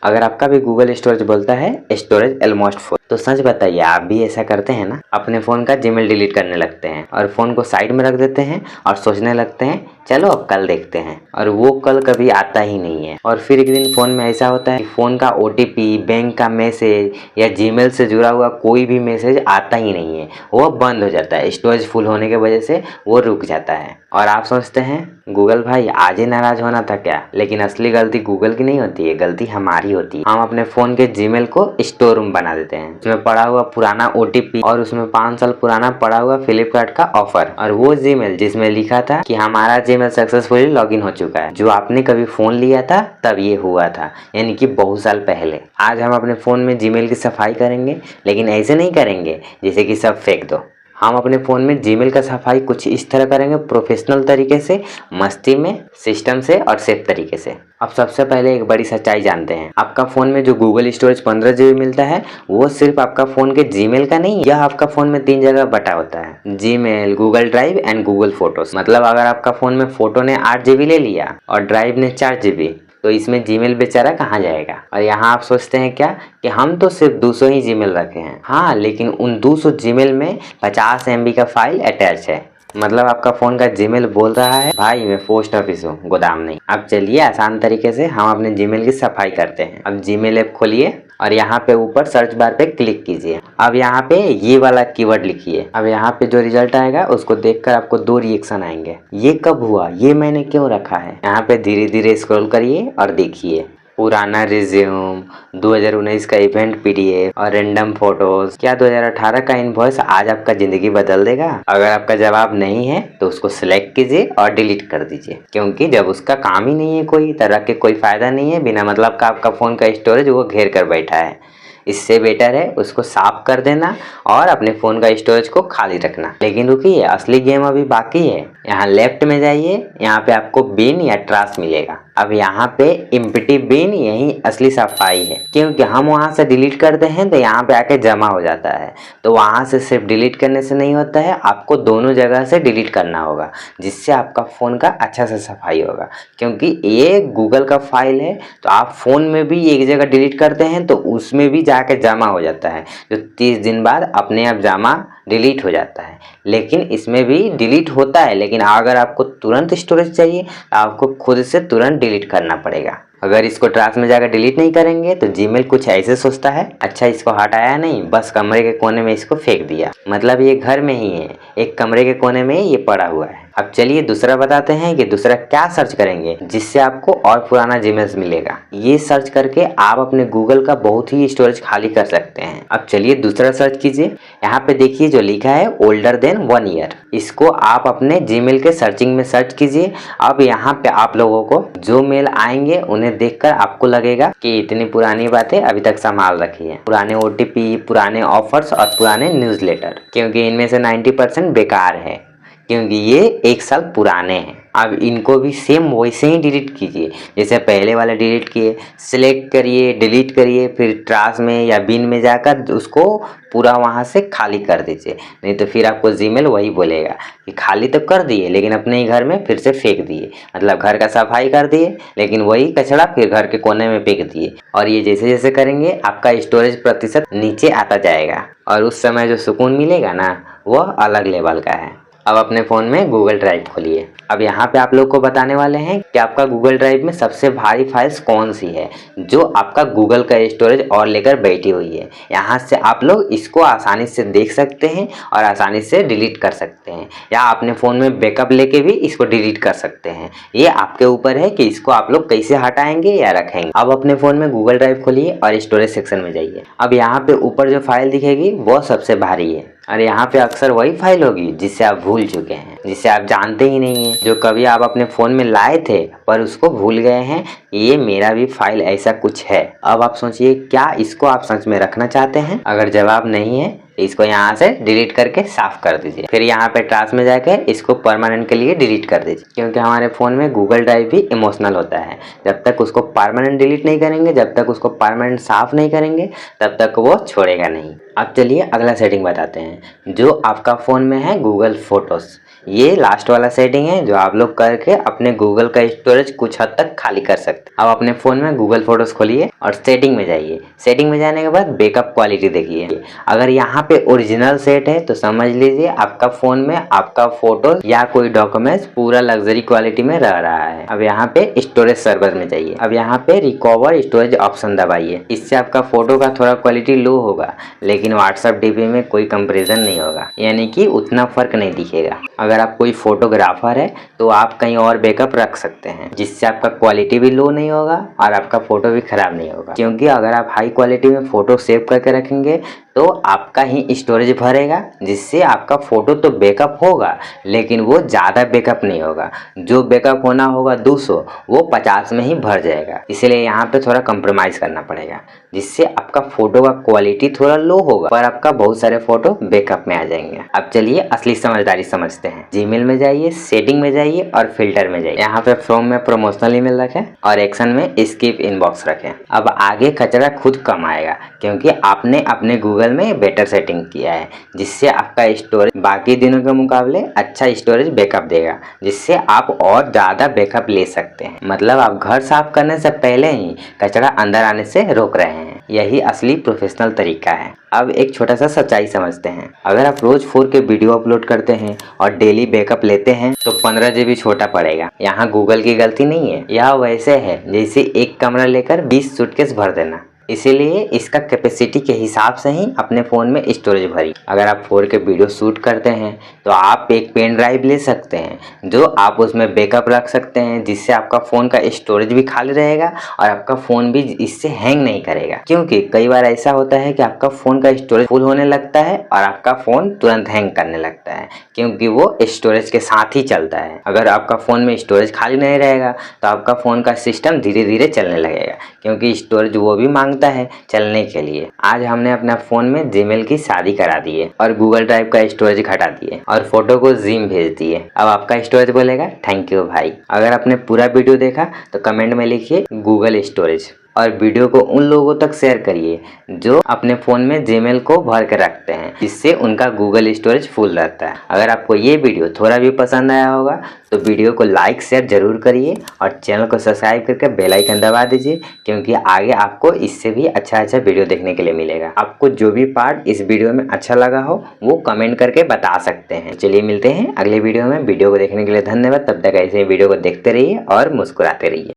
अगर आपका भी गूगल स्टोरेज बोलता है स्टोरेज ऑलमोस्ट फुल, तो सच बताइए आप भी ऐसा करते हैं ना? अपने फ़ोन का जीमेल डिलीट करने लगते हैं और फ़ोन को साइड में रख देते हैं और सोचने लगते हैं चलो अब कल देखते हैं, और वो कल कभी आता ही नहीं है। और फिर एक दिन फ़ोन में ऐसा होता है कि फ़ोन का OTP, बैंक का मैसेज या जीमेल से जुड़ा हुआ कोई भी मैसेज आता ही नहीं है, वो बंद हो जाता है। स्टोरेज फुल होने की वजह से वो रुक जाता है और आप सोचते हैं गूगल भाई आज ही नाराज़ होना था क्या? लेकिन असली गलती गूगल की नहीं होती है, गलती हमारी होती है। हम अपने फ़ोन के जीमेल को स्टोर रूम बना देते हैं, उसमें पड़ा हुआ पुराना OTP और उसमें 5 साल पुराना पड़ा हुआ फ्लिपकार्ट का ऑफर, और वो जीमेल जिसमें लिखा था कि हमारा जीमेल सक्सेसफुली लॉगिन हो चुका है, जो आपने कभी फ़ोन लिया था तब ये हुआ था, यानी कि बहुत साल पहले। आज हम अपने फ़ोन में जीमेल की सफाई करेंगे, लेकिन ऐसे नहीं करेंगे जैसे कि सब फेंक दो। हम अपने फ़ोन में जीमेल का सफाई कुछ इस तरह करेंगे, प्रोफेशनल तरीके से, मस्ती में, सिस्टम से और सेफ तरीके से। अब सबसे पहले एक बड़ी सच्चाई जानते हैं, आपका फ़ोन में जो गूगल स्टोरेज 15 GB मिलता है वो सिर्फ आपका फ़ोन के जीमेल का नहीं, यह आपका फ़ोन में 3 जगह बटा होता है, Gmail, Google drive and Google photos. मतलब अगर आपका फ़ोन में फ़ोटो ने 8 GB ले लिया और ड्राइव ने 4 GB, तो इसमें जीमेल बेचारा कहाँ जाएगा? और यहाँ आप सोचते हैं क्या कि हम तो सिर्फ 200 ही जीमेल रखे हैं। हाँ, लेकिन उन 200 जीमेल में 50 MB का फाइल अटैच है। मतलब आपका फ़ोन का जीमेल बोल रहा है भाई मैं पोस्ट ऑफिस हूँ, गोदाम नहीं। अब चलिए आसान तरीके से हम अपने जीमेल की सफाई करते हैं। अब जीमेल ऐप खोलिए और यहाँ पे ऊपर सर्च बार पे क्लिक कीजिए। अब यहाँ पे ये वाला कीवर्ड लिखिए। अब यहाँ पे जो रिजल्ट आएगा उसको देखकर आपको 2 रिएक्शन आएंगे, ये कब हुआ, ये मैंने क्यों रखा है। यहाँ पे धीरे धीरे स्क्रॉल करिए और देखिए पुराना रिज्यूम, 2019 का इवेंट PDF और रैंडम फोटोज। क्या 2018 का इनवॉइस आज आपका जिंदगी बदल देगा? अगर आपका जवाब नहीं है तो उसको सिलेक्ट कीजिए और डिलीट कर दीजिए, क्योंकि जब उसका काम ही नहीं है कोई तरह के, कोई फायदा नहीं है, बिना मतलब का आपका फ़ोन का स्टोरेज वो घेर कर बैठा है। इससे बेटर है उसको साफ कर देना और अपने फ़ोन का स्टोरेज को खाली रखना। लेकिन रुकिए, असली गेम अभी बाकी है। यहाँ लेफ्ट में जाइए, यहाँ पे आपको बिन या ट्राश मिलेगा। अब यहाँ पे एम्प्टी बिन यही असली सफाई है, क्योंकि हम वहाँ से डिलीट करते हैं तो यहाँ पे आके जमा हो जाता है। तो वहाँ से सिर्फ डिलीट करने से नहीं होता है, आपको दोनों जगह से डिलीट करना होगा, जिससे आपका फ़ोन का अच्छा से सफाई होगा। क्योंकि ये गूगल का फाइल है, तो आप फ़ोन में भी एक जगह डिलीट करते हैं तो उसमें भी जाके जमा हो जाता है, जो 30 दिन बाद अपने आप जमा डिलीट हो जाता है। लेकिन इसमें भी डिलीट होता है, लेकिन अगर आपको तुरंत स्टोरेज चाहिए तो आपको खुद से तुरंत डिलीट करना पड़ेगा। अगर इसको ट्राश में जाकर डिलीट नहीं करेंगे तो जीमेल कुछ ऐसे सोचता है, अच्छा इसको हटाया नहीं, बस कमरे के कोने में इसको फेंक दिया। मतलब ये घर में ही है, एक कमरे के कोने में ये पड़ा हुआ है। अब चलिए दूसरा बताते हैं कि दूसरा क्या सर्च करेंगे जिससे आपको और पुराना जीमेल मिलेगा। ये सर्च करके आप अपने गूगल का बहुत ही स्टोरेज खाली कर सकते हैं। अब चलिए दूसरा सर्च कीजिए। यहाँ पे देखिए जो लिखा है ओल्डर देन 1 ईयर, इसको आप अपने जीमेल के सर्चिंग में सर्च कीजिए। अब यहाँ पे आप लोगों को जो मेल आएंगे उन्हें देखकर आपको लगेगा कि इतनी पुरानी बातें अभी तक संभाल रखी है, पुराने OTP, पुराने ऑफर्स और पुराने न्यूज़लेटर, क्योंकि इनमें से 90% बेकार है, क्योंकि ये 1 साल पुराने हैं। अब इनको भी सेम वैसे ही डिलीट कीजिए जैसे पहले वाले डिलीट किए। सिलेक्ट करिए, डिलीट करिए, फिर ट्राश में या बिन में जाकर उसको पूरा वहाँ से खाली कर दीजिए, नहीं तो फिर आपको जीमेल वही बोलेगा कि खाली तो कर दिए लेकिन अपने ही घर में फिर से फेंक दिए। मतलब घर का सफाई कर दिए लेकिन वही कचरा फिर घर के कोने में फेंक दिए। और ये जैसे जैसे करेंगे आपका स्टोरेज प्रतिशत नीचे आता जाएगा, और उस समय जो सुकून मिलेगा ना वह अलग लेवल का है। अब अपने फ़ोन में गूगल ड्राइव खोलिए। अब यहाँ पे आप लोग को बताने वाले हैं कि आपका गूगल ड्राइव में सबसे भारी फाइल्स कौन सी है जो आपका गूगल का स्टोरेज और लेकर बैठी हुई है। यहाँ से आप लोग इसको आसानी से देख सकते हैं और आसानी से डिलीट कर सकते हैं, या अपने फ़ोन में बैकअप लेके भी इसको डिलीट कर सकते हैं। ये आपके ऊपर है कि इसको आप लोग कैसे हटाएंगे या रखेंगे। अब अपने फ़ोन में गूगल ड्राइव खोलिए और स्टोरेज सेक्शन में जाइए। अब यहाँ पे ऊपर जो फाइल दिखेगी वो सबसे भारी है, और यहाँ पे अक्सर वही फाइल होगी जिससे आप भूल चुके हैं, जिसे आप जानते ही नहीं हैं, जो कभी आप अपने फ़ोन में लाए थे पर उसको भूल गए हैं। ये मेरा भी फाइल ऐसा कुछ है। अब आप सोचिए क्या इसको आप सच में रखना चाहते हैं? अगर जवाब नहीं है तो इसको यहाँ से डिलीट करके साफ कर दीजिए। फिर यहाँ पे ट्राश में जाकर इसको परमानेंट के लिए डिलीट कर दीजिए, क्योंकि हमारे फ़ोन में गूगल ड्राइव भी इमोशनल होता है। जब तक उसको परमानेंट डिलीट नहीं करेंगे, जब तक उसको परमानेंट साफ नहीं करेंगे, तब तक वो छोड़ेगा नहीं। अब चलिए अगला सेटिंग बताते हैं। जो आपका फ़ोन में है गूगल फोटोज़, ये लास्ट वाला सेटिंग है जो आप लोग करके अपने गूगल का स्टोरेज कुछ हद तक खाली कर सकते हैं। अब अपने फोन में गूगल फोटोज खोलिए और सेटिंग में जाइए। सेटिंग में जाने के बाद बैकअप क्वालिटी देखिए। अगर यहाँ पे ओरिजिनल सेट है तो समझ लीजिए आपका फोन में आपका फोटो या कोई डॉक्यूमेंट्स पूरा लग्जरी क्वालिटी में रह रहा है। अब यहाँ पे स्टोरेज सर्वर में जाइए। अब यहाँ पे रिकवर स्टोरेज ऑप्शन दबाइए। इससे आपका फोटो का थोड़ा क्वालिटी लो होगा, लेकिन व्हाट्सएप डीपी में कोई कंपेरिजन नहीं होगा, यानी कि उतना फर्क नहीं दिखेगा। अगर आप कोई फोटोग्राफर है तो आप कहीं और बैकअप रख सकते हैं, जिससे आपका क्वालिटी भी लो नहीं होगा और आपका फोटो भी खराब नहीं होगा। क्योंकि अगर आप हाई क्वालिटी में फोटो सेव करके रखेंगे तो आपका ही स्टोरेज भरेगा, जिससे आपका फोटो तो बैकअप होगा लेकिन वो ज़्यादा बैकअप नहीं होगा। जो बैकअप होना होगा 200 वो 50 में ही भर जाएगा। इसलिए यहाँ पे थोड़ा कंप्रोमाइज़ करना पड़ेगा, जिससे आपका फोटो का क्वालिटी थोड़ा लो होगा पर आपका बहुत सारे फोटो बैकअप में आ जाएंगे। अब चलिए असली समझदारी समझते हैं। जीमेल में जाइए, सेटिंग में जाइए और फिल्टर में जाइए। यहाँ पे फ्रॉम में प्रमोशनल ईमेल रखें और एक्शन में स्किप इनबॉक्स रखें। अब आगे कचरा खुद कम आएगा, क्योंकि आपने अपने गूगल में बेटर सेटिंग किया है, जिससे आपका स्टोरेज बाकी दिनों के मुकाबले अच्छा स्टोरेज बैकअप देगा, जिससे आप और ज़्यादा बैकअप ले सकते हैं। मतलब आप घर साफ करने से पहले ही कचरा अंदर आने से रोक रहे हैं। यही असली प्रोफेशनल तरीका है। अब एक छोटा सा सच्चाई समझते हैं। अगर आप रोज 4K वीडियो अपलोड करते हैं और डेली बैकअप लेते हैं तो 15 GB छोटा पड़ेगा। यहाँ गूगल की गलती नहीं है, यह वैसे है जैसे एक कमरा लेकर 20 सूटकेस भर देना। इसीलिए इसका कैपेसिटी के हिसाब से ही अपने फ़ोन में स्टोरेज भरी। अगर आप 4K वीडियो शूट करते हैं तो आप एक पेन ड्राइव ले सकते हैं जो आप उसमें बैकअप रख सकते हैं, जिससे आपका फ़ोन का स्टोरेज भी खाली रहेगा और आपका फ़ोन भी इससे हैंग नहीं करेगा। क्योंकि कई बार ऐसा होता है कि आपका फ़ोन का स्टोरेज फुल होने लगता है और आपका फ़ोन तुरंत हैंग करने लगता है, क्योंकि वो स्टोरेज के साथ ही चलता है। अगर आपका फ़ोन में स्टोरेज खाली नहीं रहेगा तो आपका फ़ोन का सिस्टम धीरे धीरे चलने लगेगा, क्योंकि स्टोरेज वो भी है चलने के लिए। आज हमने अपना फोन में जीमेल की शादी करा दी है और गूगल ड्राइव का स्टोरेज घटा दिए और फोटो को जिम भेज दिए। अब आपका स्टोरेज बोलेगा थैंक यू भाई। अगर आपने पूरा वीडियो देखा तो कमेंट में लिखिए गूगल स्टोरेज और वीडियो को उन लोगों तक शेयर करिए जो अपने फ़ोन में जीमेल को भर के रखते हैं, जिससे उनका गूगल स्टोरेज फुल रहता है। अगर आपको ये वीडियो थोड़ा भी पसंद आया होगा तो वीडियो को लाइक शेयर जरूर करिए और चैनल को सब्सक्राइब करके बेल आइकन दबा दीजिए, क्योंकि आगे आपको इससे भी अच्छा वीडियो देखने के लिए मिलेगा। आपको जो भी पार्ट इस वीडियो में अच्छा लगा हो वो कमेंट करके बता सकते हैं। चलिए मिलते हैं अगले वीडियो में। वीडियो को देखने के लिए धन्यवाद। तब तक ऐसे ही वीडियो को देखते रहिए और मुस्कुराते रहिए।